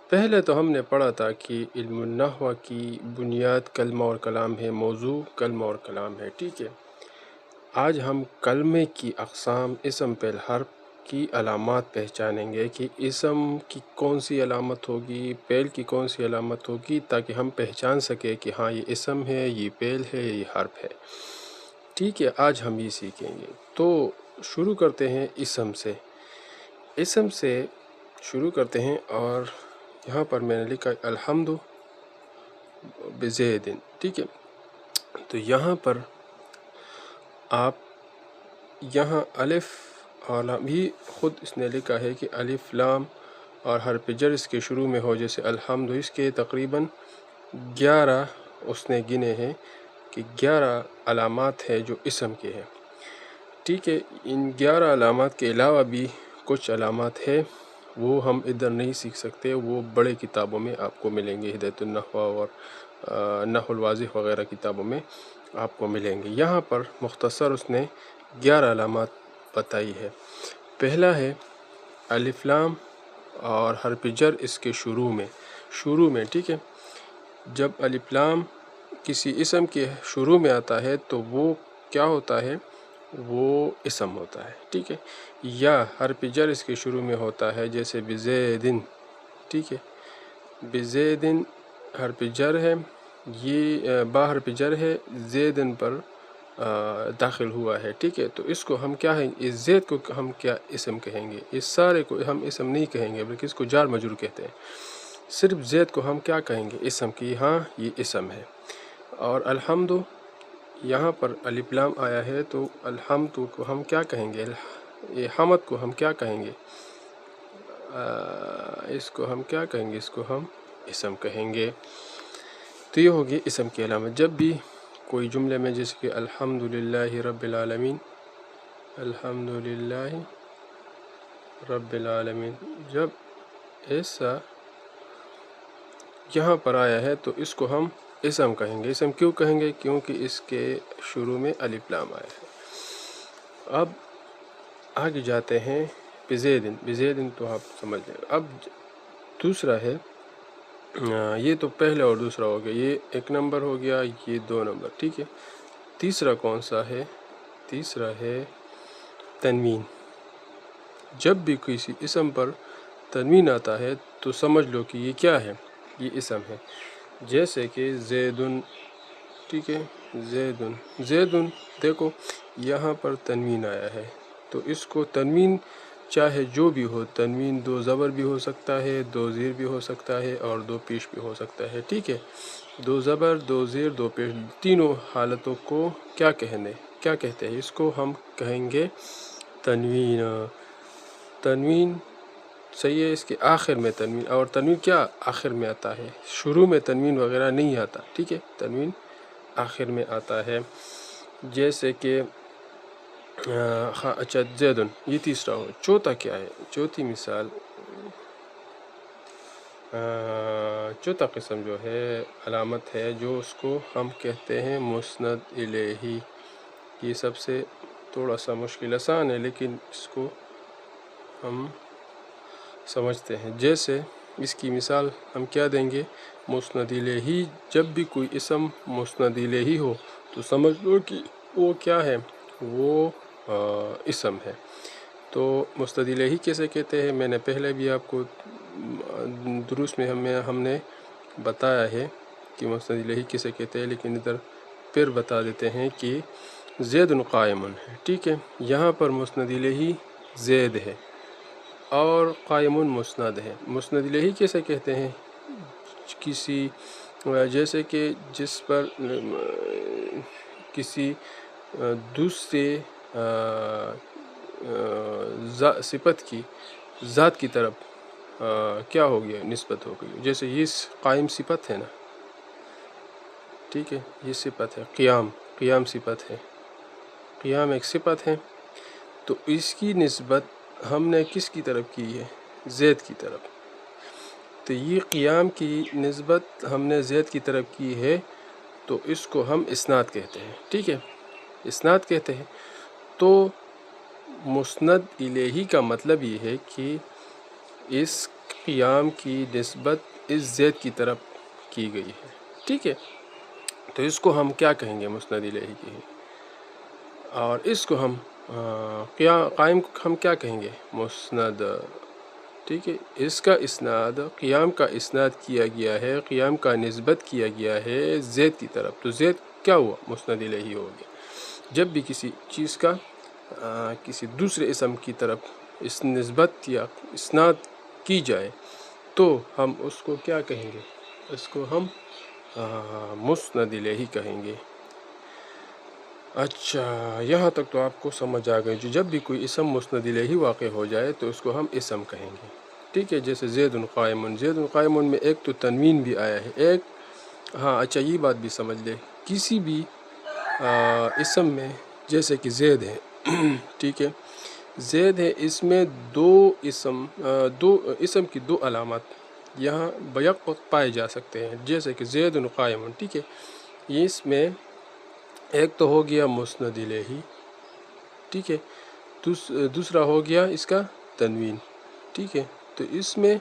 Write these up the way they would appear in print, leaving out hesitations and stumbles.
پہلے تو ہم نے پڑھا تھا کہ علم النحو کی بنیاد کلمہ اور کلام ہے، موضوع کلمہ اور کلام ہے، ٹھیک ہے۔ آج ہم کلمے کی اقسام، اسم فعل حرف کی علامات پہچانیں گے کہ اسم کی کون سی علامت ہوگی، فعل کی کون سی علامت ہوگی، تاکہ ہم پہچان سکیں کہ ہاں یہ اسم ہے، یہ فعل ہے، یہ حرف ہے، ٹھیک ہے۔ آج ہم یہ سیکھیں گے۔ تو شروع کرتے ہیں اسم سے۔ اسم سے شروع کرتے ہیں، اور یہاں پر میں نے لکھا الحمد بزید، ٹھیک ہے۔ تو یہاں پر آپ یہاں الف اور لام بھی خود اس نے لکھا ہے کہ الف لام اور حرف جر اس کے شروع میں ہو، جیسے الحمد، اس کے تقریباً 11 اس نے گنے ہیں کہ 11 علامات ہیں جو اسم کے ہیں، ٹھیک ہے۔ ان 11 علامات کے علاوہ بھی کچھ علامات ہیں، وہ ہم ادھر نہیں سیکھ سکتے، وہ بڑے کتابوں میں آپ کو ملیں گے، ہدایت النحو اور نحو الواضح وغیرہ کتابوں میں آپ کو ملیں گے۔ یہاں پر مختصر اس نے 11 علامات بتائی ہے۔ پہلا ہے الف لام اور حرف جر اس کے شروع میں، ٹھیک ہے۔ جب الف لام کسی اسم کے شروع میں آتا ہے تو وہ کیا ہوتا ہے؟ وہ اسم ہوتا ہے، ٹھیک ہے۔ یا حرف جر اس کے شروع میں ہوتا ہے، جیسے بزیدن، ٹھیک ہے۔ بزیدن حرف جر ہے، یہ با حرف جر ہے، زیدن پر داخل ہوا ہے، ٹھیک ہے۔ تو اس کو ہم کیا ہے، اس زید کو ہم کیا اسم کہیں گے؟ اس سارے کو ہم اسم نہیں کہیں گے، بلکہ اس کو جار مجرور کہتے ہیں۔ صرف زید کو ہم کیا کہیں گے؟ اسم کی، ہاں یہ اسم ہے۔ اور الحمد، یہاں پر الف لام آیا ہے تو الحمد کو ہم کیا کہیں گے؟ یہ حمد کو ہم کیا کہیں گے؟ اس کو ہم کیا کہیں گے؟ اس کو ہم اسم کہیں گے۔ تو یہ ہوگی اسم کی علامت۔ جب بھی کوئی جملے میں، جیسے کہ الحمدللہ رب العالمین، الحمدللہ رب العالمین، جب ایسا یہاں پر آیا ہے تو اس کو ہم اسم کہیں گے۔ اسم کیوں کہیں گے؟ کیونکہ اس کے شروع میں الف لام آیا ہے۔ اب آگے جاتے ہیں بزیدن تو آپ سمجھ لیں۔ اب دوسرا ہے، یہ تو پہلا اور دوسرا ہو گیا، یہ 1 نمبر ہو گیا، یہ 2 نمبر، ٹھیک ہے۔ تیسرا کون سا ہے؟ تیسرا ہے تنوین۔ جب بھی کسی اسم پر تنوین آتا ہے تو سمجھ لو کہ یہ کیا ہے؟ یہ اسم ہے۔ جیسے کہ زیدن، ٹھیک ہے، زیدن دیکھو یہاں پر تنوین آیا ہے، تو اس کو تنوین چاہے جو بھی ہو، تنوین 2 زبر بھی ہو سکتا ہے، 2 زیر بھی ہو سکتا ہے، اور 2 پیش بھی ہو سکتا ہے، ٹھیک ہے۔ 2 زبر، 2 زیر، 2 پیش، تینوں حالتوں کو کیا کہتے ہیں؟ اس کو ہم کہیں گے تنوین۔ تنوین صحیح ہے، اس کے آخر میں تنوین، اور تنوین کیا آخر میں آتا ہے، شروع میں تنوین وغیرہ نہیں آتا، ٹھیک ہے، تنوین آخر میں آتا ہے۔ جیسے کہ اچھا زیدن، یہ تیسرا ہو۔ چوتھا کیا ہے؟ چوتھی مثال، چوتھا قسم جو ہے، علامت ہے، جو اس کو ہم کہتے ہیں مسند الیہ۔ یہ سب سے تھوڑا سا مشکل، آسان ہے، لیکن اس کو ہم سمجھتے ہیں۔ جیسے اس کی مثال ہم کیا دیں گے؟ مسند الیہ۔ جب بھی کوئی اسم مسند الیہ ہو تو سمجھ لو کہ وہ کیا ہے؟ وہ اسم ہے۔ تو مسند الیہ کیسے کہتے ہیں؟ میں نے پہلے بھی آپ کو دروس میں ہم نے بتایا ہے کہ مسند الیہ کیسے کہتے ہیں، لیکن ادھر پھر بتا دیتے ہیں کہ زید قائم ہے، ٹھیک ہے۔ یہاں پر مسند الیہ زید ہے اور قائم مسند ہے۔ مسند الیہ کیسے کہتے ہیں؟ کسی جیسے کہ جس پر کسی دوسرے صفت کی ذات کی طرف کیا ہو گیا؟ نسبت ہو گئی۔ جیسے یہ قائم صفت ہے نا، ٹھیک ہے، یہ صفت ہے، قیام صفت ہے، قیام ایک صفت ہے، تو اس کی نسبت ہم نے کس کی طرف کی ہے؟ زید کی طرف۔ تو یہ قیام کی نسبت ہم نے زید کی طرف کی ہے، تو اس کو ہم اسناد کہتے ہیں، ٹھیک ہے، اسناد کہتے ہیں۔ تو مسند الیہ کا مطلب یہ ہے کہ اس قیام کی نسبت اس زید کی طرف کی گئی ہے، ٹھیک ہے، تو اس کو ہم کیا کہیں گے؟ مسند الیہ کی ہے، اور اس کو ہم قائم کو ہم کیا کہیں گے؟ مسند، ٹھیک ہے، اس کا اسناد، قیام کا اسناد کیا گیا ہے، قیام کا نسبت کیا گیا ہے زید کی طرف، تو زید کیا ہوا؟ مسند الیہ ہو گیا۔ جب بھی کسی چیز کا کسی دوسرے اسم کی طرف اس نسبت یا اسناد کی جائے تو ہم اس کو کیا کہیں گے؟ اس کو ہم مسند الیہ کہیں گے۔ اچھا، یہاں تک تو آپ کو سمجھ آ گئی۔ جب بھی کوئی اسم مسند الیہ واقع ہو جائے تو اس کو ہم اسم کہیں گے، ٹھیک ہے، جیسے زید قائم، زید قائم میں ایک تو تنوین بھی آیا ہے، ایک اچھا یہ بات بھی سمجھ لے، کسی بھی اسم میں جیسے کہ زید ہے، ٹھیک ہے، زید ہے، اس میں دو اسم کی دو علامات یہاں بیک وقت پائے جا سکتے ہیں، جیسے کہ زید قائم، ٹھیک ہے، یہ اس میں ایک تو ہو گیا مسند الیہ، ٹھیک ہے، دوسرا ہو گیا اس کا تنوین، ٹھیک ہے، تو اس میں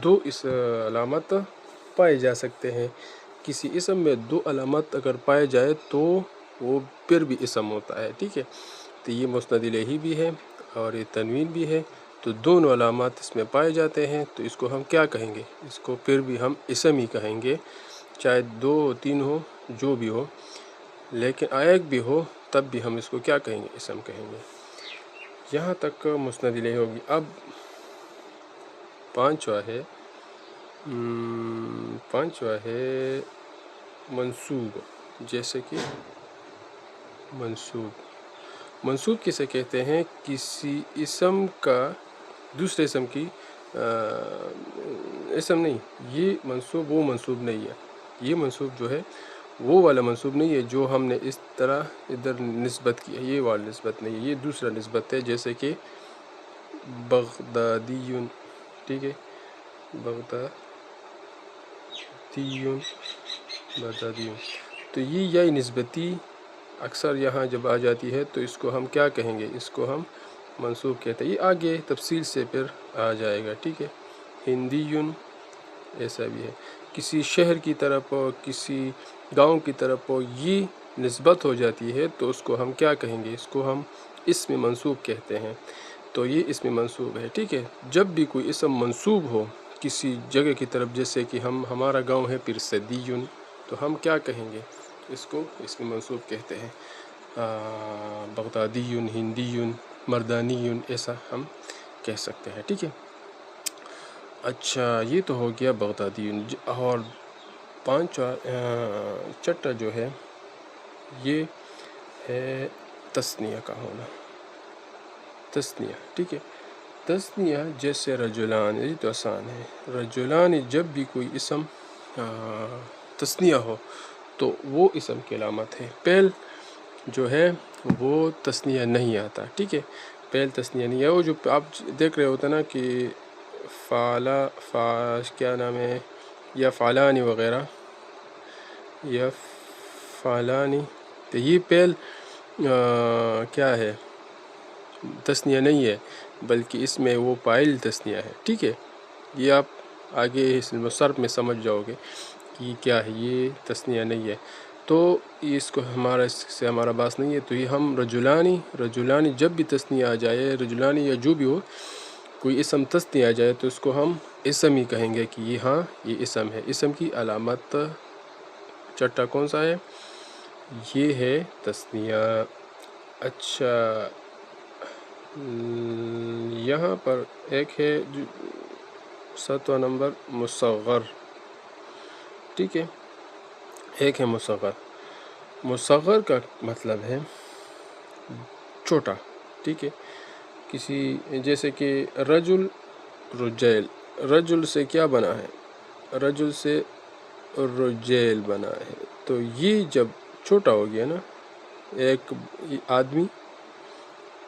دو علامات پائے جا سکتے ہیں۔ کسی اسم میں دو علامات اگر پائے جائے تو وہ پھر بھی اسم ہوتا ہے، ٹھیک ہے، تو یہ مسند الیہ بھی ہے اور یہ تنوین بھی ہے، تو دونوں علامات اس میں پائے جاتے ہیں، تو اس کو ہم کیا کہیں گے؟ اس کو پھر بھی ہم اسم ہی کہیں گے، چاہے دو ہو، تین ہو، جو بھی ہو، لیکن ایک بھی ہو تب بھی ہم اس کو کیا کہیں گے؟ اسم کہیں گے۔ یہاں تک مسند الیہ ہوگی۔ اب پانچواں ہے منسوب، جیسے کہ منسوب کسے کہتے ہیں؟ کسی اسم کا دوسرے اسم کی اسم نہیں، یہ منسوب وہ منسوب نہیں ہے، یہ منسوب جو ہے وہ والا منسوب نہیں ہے جو ہم نے اس طرح ادھر نسبت کی ہے، یہ والا نسبت نہیں ہے، یہ دوسرا نسبت ہے، جیسے کہ بغدادی، ٹھیک ہے، بغدادی، تو یہ نسبتی اکثر یہاں جب آ جاتی ہے تو اس کو ہم کیا کہیں گے؟ اس کو ہم منسوب کہتے ہیں، یہ آگے تفصیل سے پھر آ جائے گا، ٹھیک ہے۔ ہندی، ایسا بھی ہے، کسی شہر کی طرف ہو، کسی گاؤں کی طرف ہو، یہ نسبت ہو جاتی ہے تو اس کو ہم کیا کہیں گے؟ اس کو ہم اسم منسوب کہتے ہیں، تو یہ اسم منسوب ہے، ٹھیک ہے۔ جب بھی کوئی اسم منسوب ہو کسی جگہ کی طرف، جیسے کہ ہمارا گاؤں ہے پرسدی، تو ہم کیا کہیں گے؟ اس کو اسم منسوب کہتے ہیں، بغدادی، ہندی، مردانی، ایسا ہم کہہ سکتے ہیں، ٹھیک ہے۔ اچھا، یہ تو ہو گیا بغدادی، اور چھٹا جو ہے یہ ہے تثنیہ کا ہونا، تثنیہ، ٹھیک ہے، تثنیہ جیسے رجلان، یہ تو آسان ہے، رجلان، جب بھی کوئی اسم تثنیہ ہو تو وہ اسم کی علامت ہے، پہل جو ہے وہ تثنیہ نہیں آتا، ٹھیک ہے، پہل تثنیہ نہیں ہے، وہ جو آپ دیکھ رہے ہوتے نا کہ کیا نام ہے، یا فعلانی وغیرہ، یا فعلانی، تو یہ پہل کیا ہے؟ تثنیہ نہیں ہے، بلکہ اس میں وہ فاعل تثنیہ ہے، ٹھیک ہے، یہ آپ آگے اس صرف میں سمجھ جاؤ گے کہ یہ کیا ہے، یہ تثنیہ نہیں ہے، تو اس کو اس سے ہمارا باس نہیں ہے، تو یہ ہم رجلانی جب بھی تثنیہ آ جائے، رجلانی یا جو بھی ہو، کوئی اسم تثنیہ آ جائے تو اس کو ہم اسم ہی کہیں گے کہ یہ اسم ہے، اسم کی علامت چھٹا کون سا ہے؟ یہ ہے تثنیہ۔ اچھا، یہاں پر ایک ہے 7واں نمبر مصغر، ٹھیک ہے، ایک ہے مصغر کا مطلب ہے چھوٹا، ٹھیک ہے، کسی جیسے کہ رجل سے کیا بنا ہے؟ رجل سے رجیل بنا ہے، تو یہ جب چھوٹا ہو گیا نا، ایک آدمی،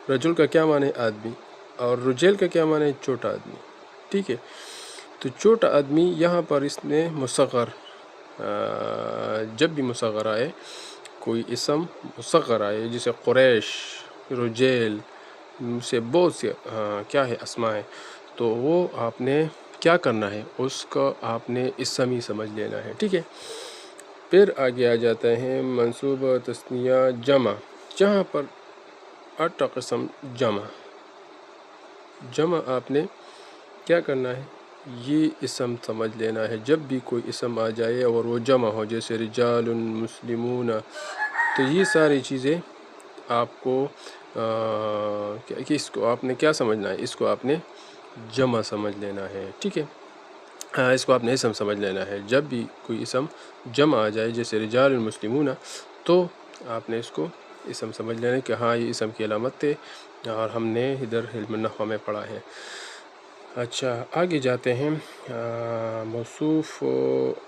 رجل کا کیا معنی ہے؟ آدمی، اور رجیل کا کیا معنی ہے؟ چھوٹا آدمی، ٹھیک ہے، تو چھوٹا آدمی یہاں پر اس نے مصغر، جب بھی مصغر آئے، کوئی اسم مصغر آئے، جیسے قریش، رجیل سے بہت سے کیا ہے اسماء ہے، تو وہ آپ نے کیا کرنا ہے، اس کو آپ نے اسم ہی سمجھ لینا ہے، ٹھیک ہے۔ پھر آگے آ جاتے ہیں منصوب تثنیہ جمع، جہاں پر 8 قسم جمع آپ نے کیا کرنا ہے، یہ اسم سمجھ لینا ہے۔ جب بھی کوئی اسم آ جائے اور وہ جمع ہو، جیسے رجال، مسلمون، تو یہ ساری چیزیں آپ کو کہ اس کو آپ نے کیا سمجھنا ہے، اس کو آپ نے جمع سمجھ لینا ہے، ٹھیک ہے۔ اس کو آپ نے اسم سمجھ لینا ہے۔ جب بھی کوئی اسم جمع آ جائے جیسے رجال المسلمون، تو آپ نے اس کو اسم سمجھ لینا ہے کہ ہاں یہ اسم کی علامت تھے، اور ہم نے ادھر علم النحو میں پڑھا ہے۔ اچھا آگے جاتے ہیں موصوف،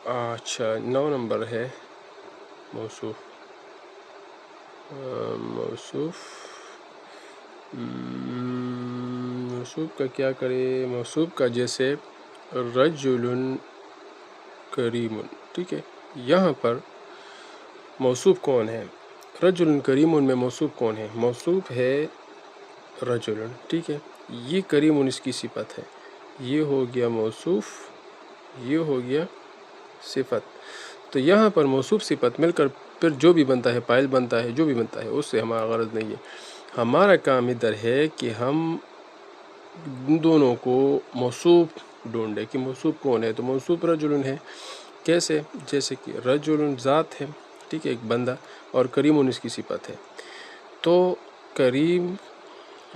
اچھا 9 نمبر ہے موصوف کا کیا کرے، موصوف کا جیسے رجل کریم، ٹھیک ہے۔ یہاں پر موصوف کون ہے، رجل کریم میں موصوف کون ہے، موصوف ہے رجل، ٹھیک ہے۔ یہ کریم اس کی صفت ہے، یہ ہو گیا موصوف، یہ ہو گیا صفت۔ تو یہاں پر موصوف صفت مل کر پھر جو بھی بنتا ہے، فاعل بنتا ہے، جو بھی بنتا ہے، اس سے ہمارا غرض نہیں ہے۔ ہمارا کام ادھر ہے کہ ہم ان دونوں کو موصوف ڈھونڈے کہ موصوف کون ہے۔ تو موصوف رجل ہے، کیسے، جیسے کہ رجل ذات ہے، ٹھیک ہے، ایک بندہ، اور کریم اس کی صفت ہے۔ تو کریم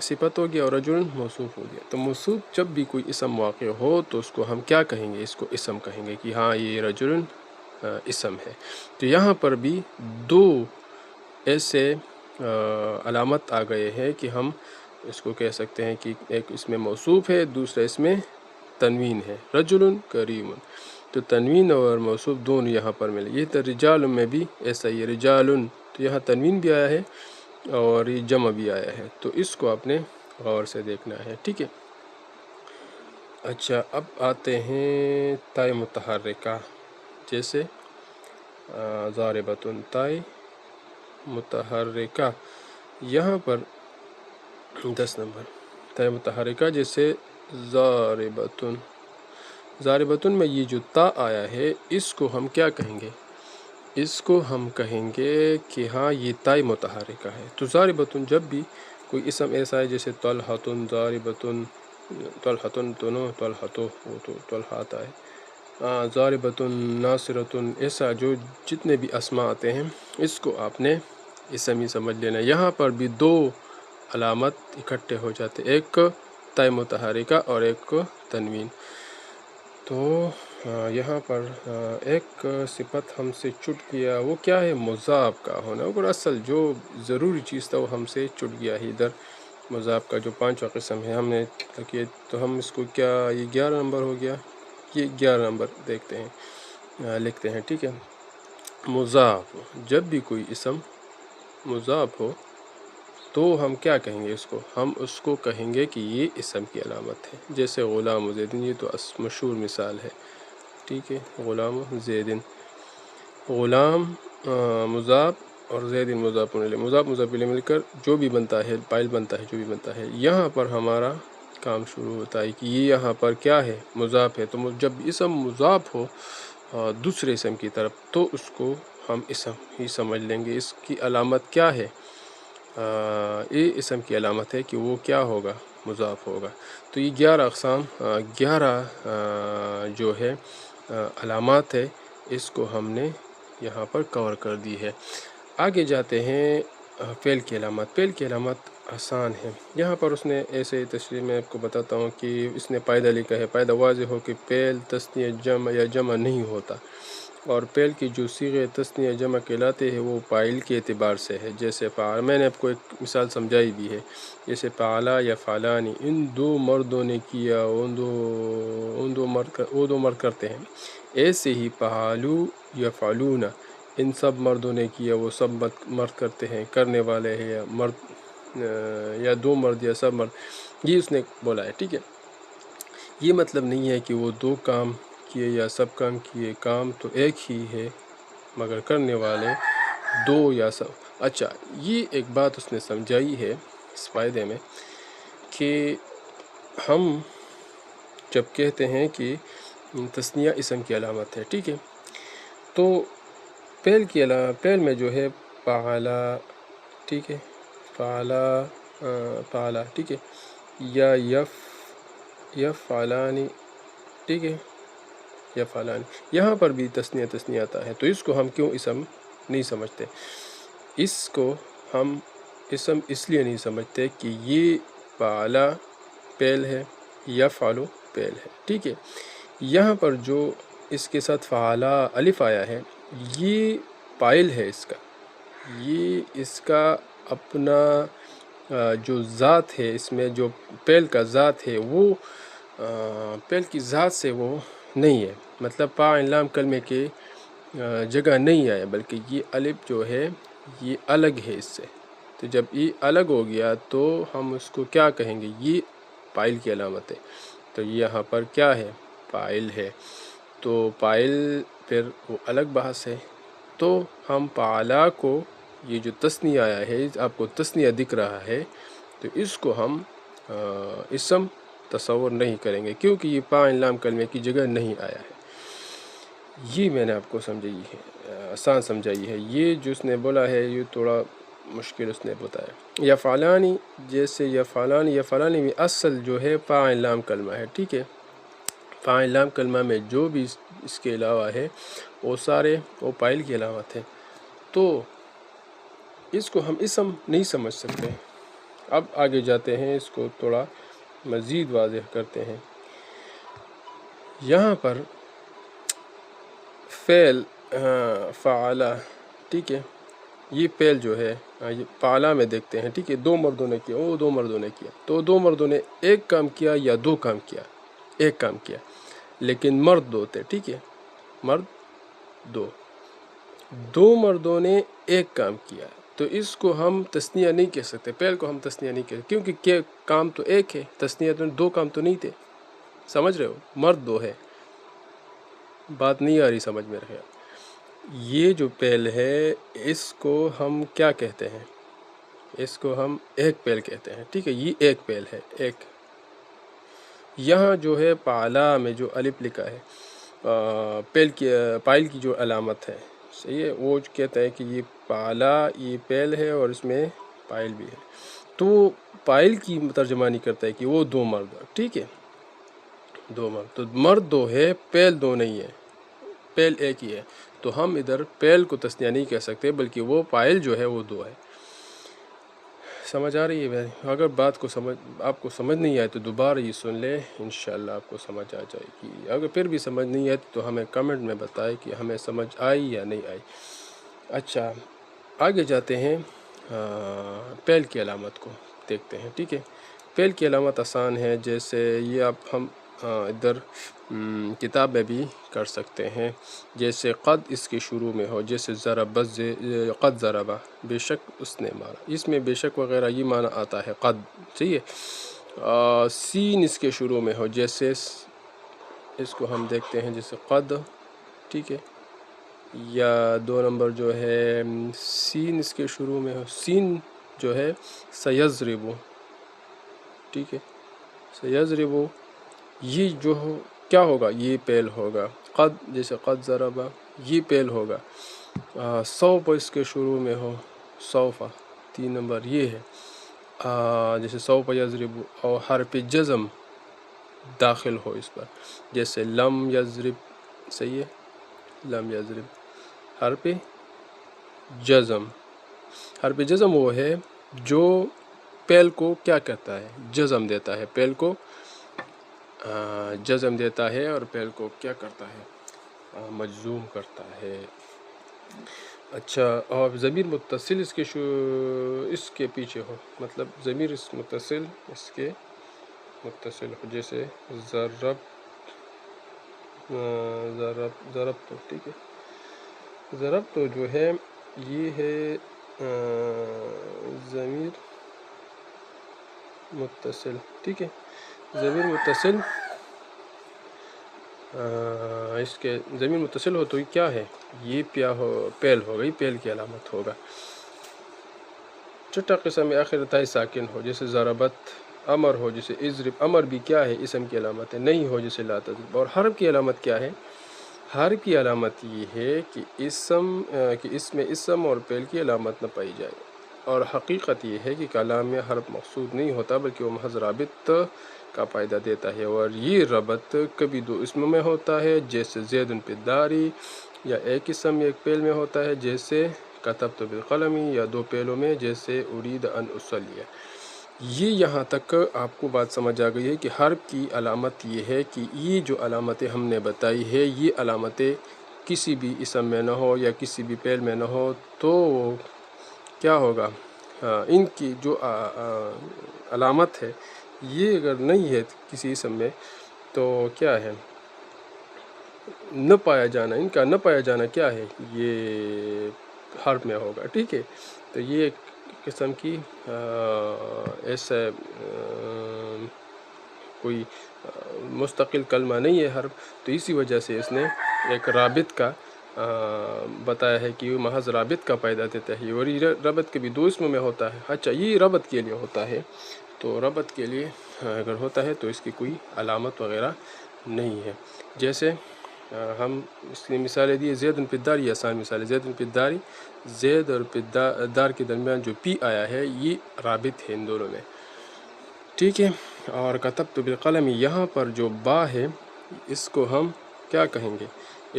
صفت ہو گیا اور رجل موصوف ہو گیا۔ تو موصوف جب بھی کوئی اسم واقع ہو تو اس کو ہم کیا کہیں گے، اس کو اسم کہیں گے کہ ہاں یہ رجل اسم ہے۔ تو یہاں پر بھی 2 ایسے علامت آ گئے ہیں کہ ہم اس کو کہہ سکتے ہیں کہ ایک اس میں موصوف ہے، دوسرا اس میں تنوین ہے، رجل کریم۔ تو تنوین اور موصوف دونوں یہاں پر ملے۔ یہ تو رجال میں بھی ایسا ہی ہے، رجال، تو یہاں تنوین بھی آیا ہے اور یہ جمع بھی آیا ہے، تو اس کو آپ نے غور سے دیکھنا ہے، ٹھیک ہے۔ اچھا اب آتے ہیں تائے متحرکہ، جیسے ضاربۃ، تائے متحرکہ، یہاں پر 10 نمبر تائے متحرکہ جیسے ضاربۃ میں یہ جو تا آیا ہے اس کو ہم کیا کہیں گے، اس کو ہم کہیں گے کہ ہاں یہ تائے متحرکہ ہے۔ تو ضاربۃ جب بھی کوئی اسم ایسا ہے جیسے طلحۃ، ضاربۃ، طلحۃ تو نو، طلحۃ وہ تو طلحات آئے، ضاربۃ، ناصرۃ، ایسا جو جتنے بھی اسماء آتے ہیں اس کو آپ نے اسم ہی سمجھ لینا۔ یہاں پر بھی 2 علامت اکٹھے ہو جاتے، ایک تائے متحرکہ اور ایک تنوین۔ تو یہاں پر ایک صفت ہم سے چھٹ گیا، وہ کیا ہے، مضاف کا ہونا، اور اصل جو ضروری چیز تھا وہ ہم سے چھٹ گیا ہے ادھر۔ مضاف کا جو 5واں قسم ہے ہم نے کیا، تو ہم اس کو کیا، یہ 11 نمبر ہو گیا، یہ 11 نمبر دیکھتے ہیں، لکھتے ہیں، ٹھیک ہے۔ مضاف، جب بھی کوئی اسم مضاف ہو تو ہم کیا کہیں گے، اس کو ہم اس کو کہیں گے کہ یہ اسم کی علامت ہے، جیسے غلام زید، یہ تو مشہور مثال ہے، ٹھیک ہے۔ غلام زید، غلام مضاف اور زید مضاف الیہ، مضاف الیہ مل کر جو بھی بنتا ہے، فاعل بنتا ہے، جو بھی بنتا ہے، یہاں پر ہمارا کام شروع ہوتا ہے کہ یہ یہاں پر کیا ہے، مضاف ہے۔ تو جب اسم مضاف ہو دوسرے اسم کی طرف تو اس کو ہم اسم ہی سمجھ لیں گے۔ اس کی علامت کیا ہے، یہ اسم کی علامت ہے کہ وہ کیا ہوگا، مضاف ہوگا۔ تو یہ 11 اقسام، 11 جو ہے علامات ہے، اس کو ہم نے یہاں پر کور کر دی ہے۔ آگے جاتے ہیں فعل کی علامات۔ فعل کی علامات آسان ہے، یہاں پر اس نے ایسے تشریح میں آپ کو بتاتا ہوں کہ اس نے پائدہ لکھا ہے، پائدہ واضح ہو کہ فعل تثنیہ جمع یا جمع نہیں ہوتا، اور فعل کی جو صیغے تثنیہ جمع کہلاتے ہیں وہ فاعل کے اعتبار سے ہے، جیسے فعل، میں نے آپ کو ایک مثال سمجھائی بھی ہے، جیسے فعلا یا فعلانی، ان 2 مردوں نے کیا، وہ 2 مرد کرتے ہیں۔ ایسے ہی فعلو یا فعلون، ان سب مردوں نے کیا، وہ سب مرد کرتے ہیں، کرنے والے ہیں، یا مرد یا 2 مرد یا سب مرد، یہ اس نے بولا ہے، ٹھیک ہے۔ یہ مطلب نہیں ہے کہ وہ 2 کام کیے یا سب کام کیے، کام تو ایک ہی ہے مگر کرنے والے 2 یا سب۔ اچھا یہ ایک بات اس نے سمجھائی ہے اس فائدے میں کہ ہم جب کہتے ہیں کہ تثنیہ اسم کی علامت ہے، ٹھیک ہے. تو فعل میں جو ہے فعلا، ٹھیک ہے، فعلا ٹھیک ہے، یا یفعلانی، ٹھیک ہے، یفعلانی، یہاں پر بھی تثنیہ آتا ہے. تو اس کو ہم کیوں اسم نہیں سمجھتے؟ اس کو ہم اسم اس لیے نہیں سمجھتے کہ یہ فعلا فعل ہے، یفعلو فعل ہے، ٹھیک ہے. یہاں پر جو اس کے ساتھ فعلا الف آیا ہے، یہ فاعل ہے اس کا اپنا جو ذات ہے، اس میں جو فعل کا ذات ہے وہ فعل کی ذات سے وہ نہیں ہے. مطلب فاعل لام کلمے کے جگہ نہیں آیا، بلکہ یہ الف جو ہے یہ الگ ہے اس سے. تو جب یہ الگ ہو گیا تو ہم اس کو کیا کہیں گے؟ یہ فاعل کی علامت ہے. تو یہاں پر کیا ہے؟ فاعل ہے. تو فاعل پھر وہ الگ بحث ہے. تو ہم فعلا کو، یہ جو تثنیہ آیا ہے، آپ کو تثنیہ دکھ رہا ہے، تو اس کو ہم اسم تصور نہیں کریں گے، کیونکہ یہ فاعل لام کلمے کی جگہ نہیں آیا ہے. یہ میں نے آپ کو سمجھائی ہے، آسان سمجھائی ہے. یہ جو اس نے بولا ہے یہ تھوڑا مشکل اس نے بتایا. یفعلانی، جیسے یفعلانی میں اصل جو ہے فاعل لام کلمہ ہے، ٹھیک ہے. فاعل لام کلمہ میں جو بھی اس کے علاوہ ہے وہ سارے وہ فاعل کی علامت ہے. تو اس کو ہم اسم نہیں سمجھ سکتے. اب آگے جاتے ہیں، اس کو تھوڑا مزید واضح کرتے ہیں. یہاں پر فعل فعلا، ٹھیک ہے، یہ فعل جو ہے فعلا میں دیکھتے ہیں، ٹھیک ہے. دو مردوں نے کیا، وہ دو مردوں نے کیا. تو دو مردوں نے ایک کام کیا یا دو کام کیا؟ ایک کام کیا، لیکن مرد دو تھے، ٹھیک ہے، مرد دو مردوں نے ایک کام کیا. تو اس کو ہم تثنیہ نہیں کہہ سکتے، فعل کو ہم تثنیہ نہیں کہہ سکتے، کیونکہ کام تو ایک ہے. تثنیہ تو دو کام تو نہیں تھے. سمجھ رہے ہو؟ مرد دو ہے. بات نہیں آ رہی سمجھ میں رہے؟ یہ جو فعل ہے اس کو ہم کیا کہتے ہیں؟ اس کو ہم ایک فعل کہتے ہیں، ٹھیک ہے. یہ ایک فعل ہے، ایک. یہاں جو ہے فعلا میں جو الف لکھا ہے فاعل کی جو علامت ہے، صحیح ہے، وہ کہتا ہے کہ یہ فعلا یہ فعل ہے اور اس میں فاعل بھی ہے. تو فاعل کی ترجمانی کرتا ہے کہ وہ دو مرد، ٹھیک ہے، دو مرد. تو مرد دو ہے، فعل دو نہیں ہے، فعل ایک ہی ہے. تو ہم ادھر فعل کو تثنیہ نہیں کہہ سکتے، بلکہ وہ فاعل جو ہے وہ دو ہے. سمجھ آ رہی ہے بھائی؟ اگر بات کو آپ کو سمجھ نہیں آئے تو دوبارہ یہ سن لیں، انشاءاللہ آپ کو سمجھ آ جائے گی. اگر پھر بھی سمجھ نہیں آئی تو ہمیں کمنٹ میں بتائے کہ ہمیں سمجھ آئی یا نہیں آئی. اچھا، آگے جاتے ہیں، فعل کی علامت کو دیکھتے ہیں، ٹھیک ہے. فعل کی علامت آسان ہے، جیسے یہ آپ ہم ادھر کتاب میں بھی کر سکتے ہیں. جیسے قد اس کے شروع میں ہو، جیسے ضرب، قد ضربہ، بے شک اس نے مارا. اس میں بے شک وغیرہ یہ معنی آتا ہے قد، صحیح ہے. سین اس کے شروع میں ہو، جیسے اس کو ہم دیکھتے ہیں، جیسے قد، ٹھیک ہے. یا دو نمبر جو ہے سین اس کے شروع میں ہو، سین جو ہے سیضربو، ٹھیک ہے، سیضربو. یہ جو کیا ہوگا؟ یہ فعل ہوگا. قد، جیسے قد ضربہ، یہ فعل ہوگا. سوف اس کے شروع میں ہو، سوفا، تین نمبر یہ ہے. جیسے سوف یضرب، اور حرف جزم داخل ہو اس پر، جیسے لم یضرب، صحیح ہے، لم یضرب. حرف جزم، حرف جزم وہ ہے جو فعل کو کیا کرتا ہے؟ جزم دیتا ہے. فعل کو جزم دیتا ہے اور فعل کو کیا کرتا ہے؟ مجزوم کرتا ہے. اچھا، اور ضمیر متصل اس کے پیچھے ہو، مطلب ضمیر متصل اس کے متصل ہو، جیسے ضرب تو، ٹھیک ہے. ضرب تو جو ہے یہ ہے ضمیر متصل، ٹھیک ہے. ضمیر متصل اس کے ضمیر متصل ہو تو یہ کیا ہے؟ یہ فعل ہوگا، یہ فعل کی علامت ہوگا. چھٹا قسم میں آخر تائی ساکن ہو، جیسے ضربت امر ہو جیسے اضرب، امر بھی کیا ہے؟ اسم کی علامت ہے، نہیں ہو جیسے لا تضرب۔ اور حرف کی علامت کیا ہے؟ حرف کی علامت یہ ہے کہ اس میں اسم اور فعل کی علامت نہ پائی جائے، اور حقیقت یہ ہے کہ کلام میں حرف مقصود نہیں ہوتا بلکہ وہ محض رابط کا فائدہ دیتا ہے، اور یہ ربط کبھی دو اسم میں ہوتا ہے جیسے زید فی الداری، یا ایک اسم ایک فعل میں ہوتا ہے جیسے کتبت بالقلم، یا دو فعلوں میں جیسے ارید ان اصلی۔ یہ یہاں تک آپ کو بات سمجھ آ گئی ہے کہ حرف کی علامت یہ ہے کہ یہ جو علامتیں ہم نے بتائی ہے یہ علامتیں کسی بھی اسم میں نہ ہو یا کسی بھی فعل میں نہ ہو تو کیا ہوگا؟ ان کی جو علامت ہے یہ اگر نہیں ہے کسی اسم میں تو کیا ہے؟ نہ پایا جانا، ان کا نہ پایا جانا کیا ہے؟ یہ حرف میں ہوگا، ٹھیک ہے؟ تو یہ ایک قسم کی ایسا کوئی مستقل کلمہ نہیں ہے حرف، تو اسی وجہ سے اس نے ایک رابط کا بتایا ہے کہ وہ محض رابط کا فائدہ دیتا ہے، اور یہ ربط کبھی دو اسم میں ہوتا ہے۔ اچھا، یہ ربط کے لیے ہوتا ہے، تو ربط کے لیے اگر ہوتا ہے تو اس کی کوئی علامت وغیرہ نہیں ہے۔ جیسے ہم اس کی مثالیں دی، زید فی الدار، یہ آسان مثال ہے۔ زید فی الداری، زید اور دار کے درمیان جو پی آیا ہے یہ رابط ہے ان دونوں میں، ٹھیک ہے؟ اور کتبت بالقلم، یہاں پر جو با ہے اس کو ہم کیا کہیں گے؟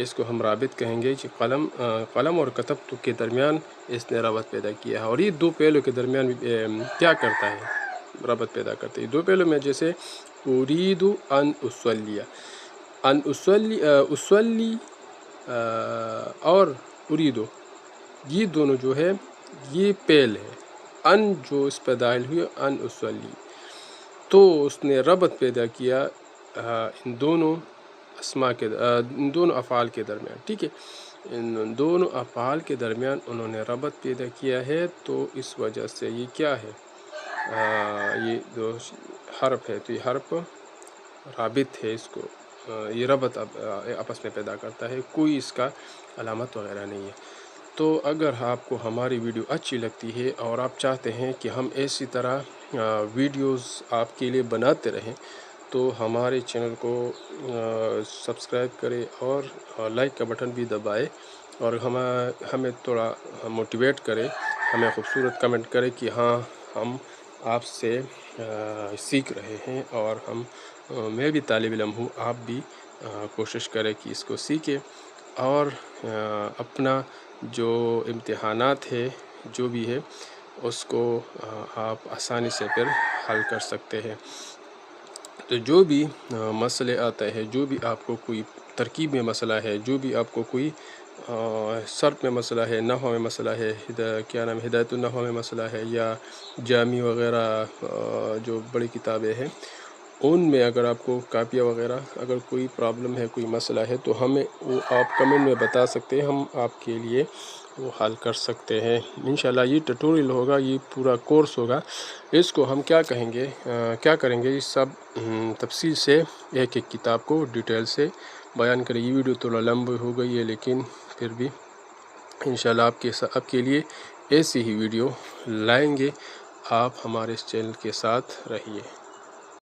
اس کو ہم رابط کہیں گے کہ قلم اور کتبت کے درمیان اس نے رابط پیدا کیا ہے، اور یہ دو پہلوں کے درمیان کیا کرتا ہے؟ رابط پیدا کرتے ہیں دو پہلوں میں، جیسے ارید ان اصلی، ان اصلی اور اریدو، یہ دونوں جو ہے یہ پہل ہے، ان جو اس پہ داخل ہوئی ان اصلی، تو اس نے ربط پیدا کیا ان دونوں اسماء کے ان دونوں افعال کے درمیان، ٹھیک ہے؟ ان دونوں افعال کے درمیان انہوں نے ربط پیدا کیا ہے، تو اس وجہ سے یہ کیا ہے؟ یہ دو حرف ہے، تو یہ حرف رابط ہے، اس کو یہ ربط آپس میں پیدا کرتا ہے، کوئی اس کا علامت وغیرہ نہیں ہے۔ تو اگر آپ کو ہماری ویڈیو اچھی لگتی ہے اور آپ چاہتے ہیں کہ ہم ایسی طرح ویڈیوز آپ کے لیے بناتے رہیں تو ہمارے چینل کو سبسکرائب کرے اور لائک کا بٹن بھی دبائے، اور ہمیں تھوڑا موٹیویٹ کرے، ہمیں خوبصورت کمنٹ کرے کہ ہاں ہم آپ سے سیکھ رہے ہیں، اور میں بھی طالب علم ہوں، آپ بھی کوشش کریں کہ اس کو سیکھیں، اور اپنا جو امتحانات ہے جو بھی ہے اس کو آپ آسانی سے پھر حل کر سکتے ہیں۔ تو جو بھی مسئلے آتے ہیں، جو بھی آپ کو کوئی ترکیب میں مسئلہ ہے، جو بھی آپ کو کوئی صرف میں مسئلہ ہے، نحو میں مسئلہ ہے، ہدایت النحو میں مسئلہ ہے، یا جامی وغیرہ جو بڑی کتابیں ہیں ان میں اگر آپ کو کاپیاں وغیرہ اگر کوئی پرابلم ہے، کوئی مسئلہ ہے، تو ہمیں وہ آپ کمنٹ میں بتا سکتے ہیں، ہم آپ کے لیے وہ حل کر سکتے ہیں انشاءاللہ۔ یہ ٹیوٹوریل ہوگا، یہ پورا کورس ہوگا، اس کو ہم کیا کریں گے، یہ سب تفصیل سے ایک ایک کتاب کو ڈیٹیل سے بیان کریں۔ یہ ویڈیو تھوڑا لمبی ہو گئی ہے، لیکن پھر بھی انشاءاللہ آپ کے لیے ایسی ہی ویڈیو لائیں گے۔ آپ ہمارے اس چینل کے ساتھ رہیے۔